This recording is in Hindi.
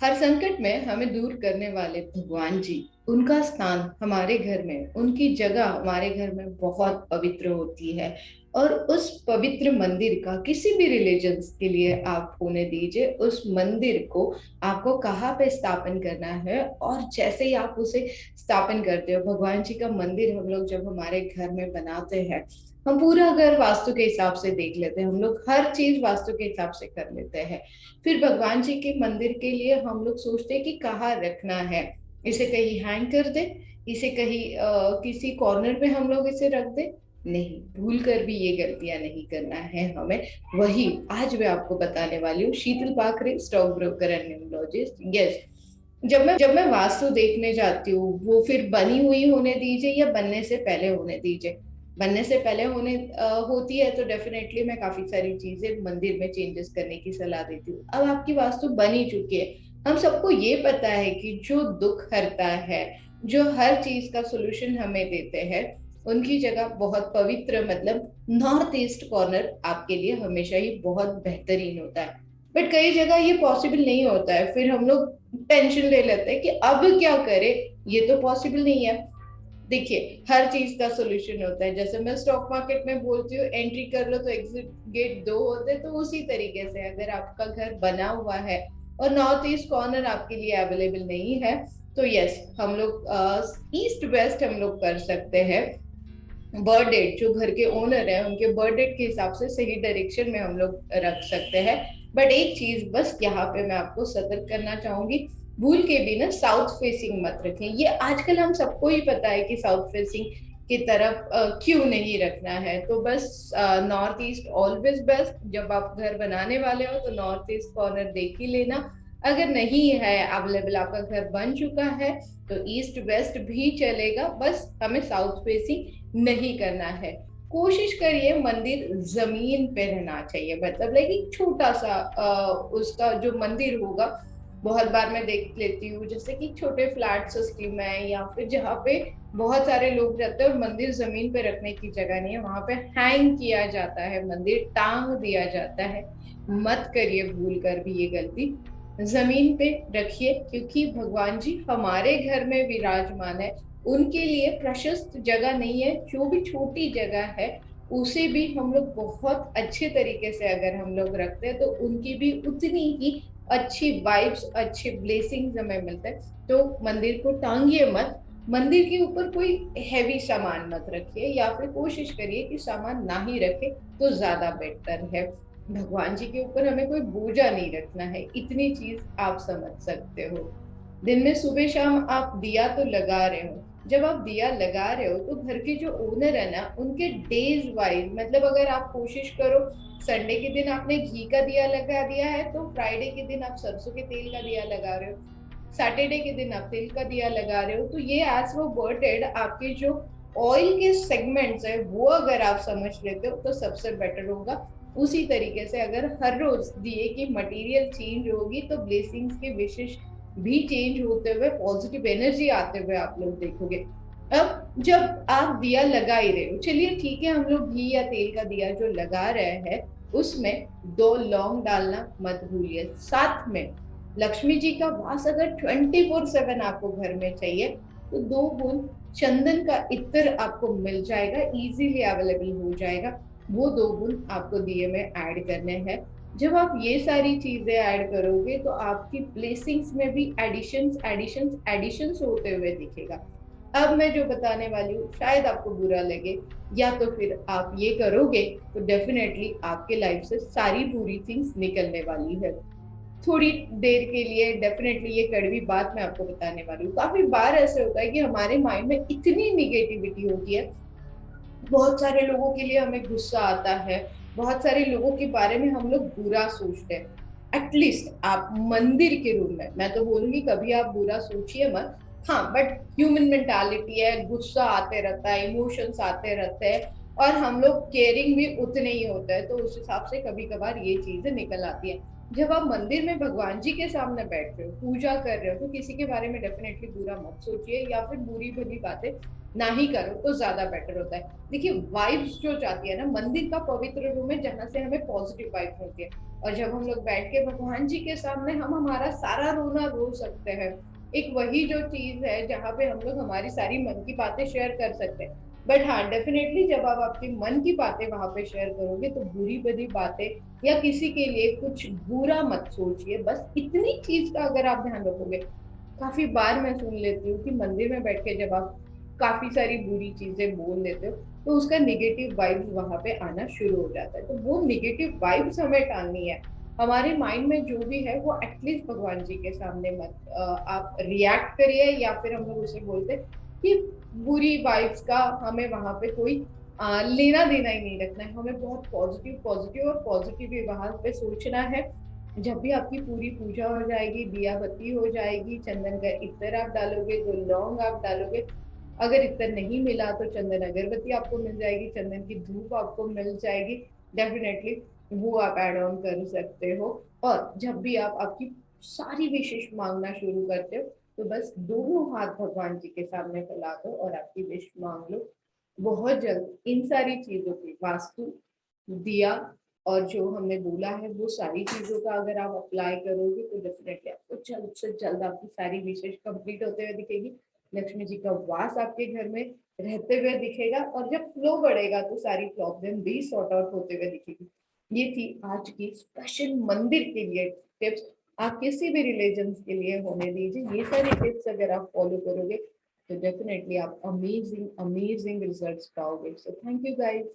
हर संकट में हमें दूर करने वाले भगवान जी, उनका स्थान हमारे घर में, उनकी जगह हमारे घर में बहुत पवित्र होती है। और उस पवित्र मंदिर का किसी भी रिलीजन के लिए आप होने दीजिए, उस मंदिर को आपको कहाँ पे स्थापन करना है, और जैसे ही आप उसे स्थापन करते हो, भगवान जी का मंदिर हम लोग जब हमारे घर में बनाते हैं, हम पूरा घर वास्तु के हिसाब से देख लेते हैं, हम लोग हर चीज वास्तु के हिसाब से कर लेते हैं। फिर भगवान जी के मंदिर के लिए हम लोग सोचते हैं कि कहाँ रखना है। इसे कहीं हैंग कर दे, इसे कहीं किसी कॉर्नर पे हम लोग इसे रख दे। नहीं, भूल कर भी ये गलतियां नहीं करना है हमें। वही आज मैं आपको बताने वाली हूँ। शीतल पाखरे, stock broker and numerologist. Yes, जब मैं वास्तु देखने जाती हूँ, वो फिर बनी हुई होने दीजिए या बनने से पहले होने दीजिए। बनने से पहले होती है तो डेफिनेटली मैं काफी सारी चीजें मंदिर में चेंजेस करने की सलाह देती हूँ। अब आपकी वास्तु बन ही चुकी है। हम सबको ये पता है कि जो दुख हरता है, जो हर चीज का सोल्यूशन हमें देते हैं, उनकी जगह बहुत पवित्र, मतलब नॉर्थ ईस्ट कॉर्नर आपके लिए हमेशा ही बहुत बेहतरीन होता है। बट कई जगह ये पॉसिबल नहीं होता है, फिर हम लोग टेंशन ले लेते हैं कि अब क्या करें, ये तो पॉसिबल नहीं है। देखिए, हर चीज का सोल्यूशन होता है। जैसे मैं स्टॉक मार्केट में बोलती हूँ, एंट्री कर लो तो एग्जिट गेट दो होते हैं, तो उसी तरीके से अगर आपका घर बना हुआ है और नॉर्थ ईस्ट कॉर्नर आपके लिए अवेलेबल नहीं है, तो यस, हम लोग ईस्ट वेस्ट हम लोग कर सकते हैं। बर्थ डेट, जो घर के ओनर है उनके बर्थ डेट के हिसाब से सही डायरेक्शन में हम लोग रख सकते हैं। बट एक चीज बस यहाँ पे मैं आपको सतर्क करना चाहूंगी, भूल के भी ना साउथ फेसिंग मत रखें। ये आजकल हम सबको ही पता है कि साउथ फेसिंग की तरफ क्यों नहीं रखना है। तो बस नॉर्थ ईस्ट ऑलवेज बेस्ट। जब आप घर बनाने वाले हो तो नॉर्थ ईस्ट कॉर्नर देख ही लेना। अगर नहीं है अवेलेबल, आपका घर बन चुका है, तो ईस्ट वेस्ट भी चलेगा, बस हमें साउथ फेसिंग नहीं करना है। कोशिश करिए मंदिर जमीन पे रहना चाहिए, मतलब लाइक एक छोटा सा उसका जो मंदिर होगा। बहुत बार मैं देख लेती हूँ जैसे कि छोटे फ्लैट सिस्टम है, या फिर जहाँ पे बहुत सारे लोग रहते हैं और मंदिर जमीन पे रखने की जगह नहीं है, वहां पे हैंग किया जाता है, मंदिर टांग दिया जाता है। मत करिए भूल कर भी ये गलती, जमीन पे रखिए, क्योंकि भगवान जी हमारे घर में विराजमान है। उनके लिए प्रशस्त जगह नहीं है, जो भी छोटी जगह है उसे भी हम लोग बहुत अच्छे तरीके से अगर हम लोग रखते हैं, तो उनकी भी उतनी ही अच्छी वाइब्स, अच्छे ब्लेसिंग्स हमें मिलते हैं। तो मंदिर को टांगिए मत, मंदिर के ऊपर कोई हैवी सामान मत रखिए, या फिर कोशिश करिए कि सामान ना ही रखे तो ज्यादा बेटर है। भगवान जी के ऊपर हमें कोई बोझा नहीं रखना है, इतनी चीज आप समझ सकते हो। दिन में सुबह शाम आप दिया तो लगा रहे हो। जब आप दिया लगा रहे हो तो घर के जो ओनर है ना, उनके डेज वाइज, मतलब अगर आप कोशिश करो, संडे के दिन आपने घी का दिया लगा दिया है तो फ्राइडे के दिन आप सरसों के तेल का दिया लगा रहे हो, सैटरडे के दिन आप तिल का दिया लगा रहे हो, तो ये एज वो बर्टेड आपके जो ऑयल के सेगमेंट्स है वो अगर आप समझ लेते हो तो सबसे बेटर होगा। उसी तरीके से अगर हर रोज दिए की मटेरियल चेंज होगी तो ब्लेसिंग्स के विशेष भी चेंज होते हुए, पॉजिटिव एनर्जी आते हुए आप लोग देखोगे। अब जब आप दिया लगा ही रहे हो, चलिए ठीक है, हम लोग घी या तेल का दिया जो लगा रहे हैं उसमें 2 लौंग डालना मत भूलिए। साथ में लक्ष्मी जी का वास अगर 24/7 आपको घर में चाहिए, तो 2 बूंद चंदन का इत्र आपको मिल जाएगा, इजीली अवेलेबल हो जाएगा। वो 2 बूंद आपको दिए में ऐड करने हैं। जब आप ये सारी चीजें ऐड करोगे तो आपकी ब्लेसिंग्स में भी एडिशंस एडिशंस एडिशंस होते हुए दिखेगा। अब मैं जो बताने वाली हूँ शायद आपको बुरा लगे, या तो फिर आप ये करोगे तो डेफिनेटली आपके लाइफ से सारी बुरी थिंग्स निकलने वाली है। थोड़ी देर के लिए डेफिनेटली ये कड़वी बात मैं आपको बताने वाली हूँ। काफी बार ऐसे होता है कि हमारे माइंड में इतनी निगेटिविटी होती है, बहुत सारे लोगों के लिए हमें गुस्सा आता है, बहुत सारे लोगों के बारे में हम लोग बुरा सोचते हैं। एटलीस्ट आप मंदिर के रूम में, मैं तो बोलूंगी कभी आप बुरा सोचिए मत। हाँ, बट ह्यूमन मेंटालिटी है, गुस्सा आते रहता है, इमोशंस आते रहते हैं, और हम लोग केयरिंग भी उतने ही होता है, तो उस हिसाब से कभी कभार ये चीजें निकल आती है। जब आप मंदिर में भगवान जी के सामने बैठ रहे हो, पूजा कर रहे हो, तो किसी के बारे में डेफिनेटली बुरा मत सोचिए या फिर बुरी भली बातें ना ही करो तो ज्यादा बेटर होता है। देखिए वाइब्स जो जाती है ना, मंदिर का पवित्र रूम है जहां से हमें पॉजिटिव वाइब्स मिलती है। और जब हम लोग बैठ के भगवान जी के सामने हम हमारा सारा रोना रो सकते हैं। एक वही जो चीज है जहाँ पे हम लोग हमारी सारी मन की बातें शेयर कर सकते हैं। बट हाँ, डेफिनेटली जब आप आपकी मन की बातें वहां पे शेयर करोगे तो बुरी भली बातें या किसी के लिए कुछ बुरा मत सोचिए। बस इतनी चीज का अगर आप ध्यान रखोगे। काफी बार मैं सुन लेती हूँ कि मंदिर में बैठ के जब आप काफी सारी बुरी चीजें बोल देते हो तो उसका निगेटिव वाइब्स वहां पे आना शुरू हो जाता है। तो वो निगेटिव वाइब्स हमें टालनी है। हमारे माइंड में जो भी है वो एटलीस्ट भगवान जी के सामने मत आप रिएक्ट करिए, या फिर हम लोग उसे बोलते हैं कि बुरी वाइब्स का हमें वहां पे कोई लेना देना ही नहीं रखना है। हमें बहुत पॉजिटिव पॉजिटिव और पॉजिटिव ही वहां पे सोचना है। जब भी आपकी पूरी पूजा हो जाएगी, दिया बत्ती हो जाएगी, चंदन का इत्र आप डालोगे, दो लौंग आप डालोगे, अगर इत्र नहीं मिला तो चंदन अगरबत्ती आपको मिल जाएगी, चंदन की धूप आपको मिल जाएगी। डेफिनेटली वो आप एड ऑन कर सकते हो। और जब भी आप आपकी सारी विशेष मांगना शुरू करते हो तो बस दोनों हाथ भगवान जी के सामने फैला दो और आपकी विश मांग लो। बहुत जल्द इन सारी चीजों की वास्तु, दिया और जो हमने बोला है वो सारी चीजों का अगर आप अप्लाई करोगे तो डेफिनेटली आपको जल्द से जल्द आपकी सारी विशेष कंप्लीट होते हुए दिखेगी। लक्ष्मी जी का वास आपके घर में रहते हुए दिखेगा और जब फ्लो बढ़ेगा तो सारी प्रॉब्लम भी सॉर्ट आउट होते हुए दिखेगी। ये थी आज की स्पेशल मंदिर के लिए टिप्स। आप किसी भी रिलीजन के लिए होने दीजिए, ये सारी टिप्स अगर आप फॉलो करोगे तो डेफिनेटली आप अमेजिंग अमेजिंग रिजल्ट्स पाओगे। So thank you guys.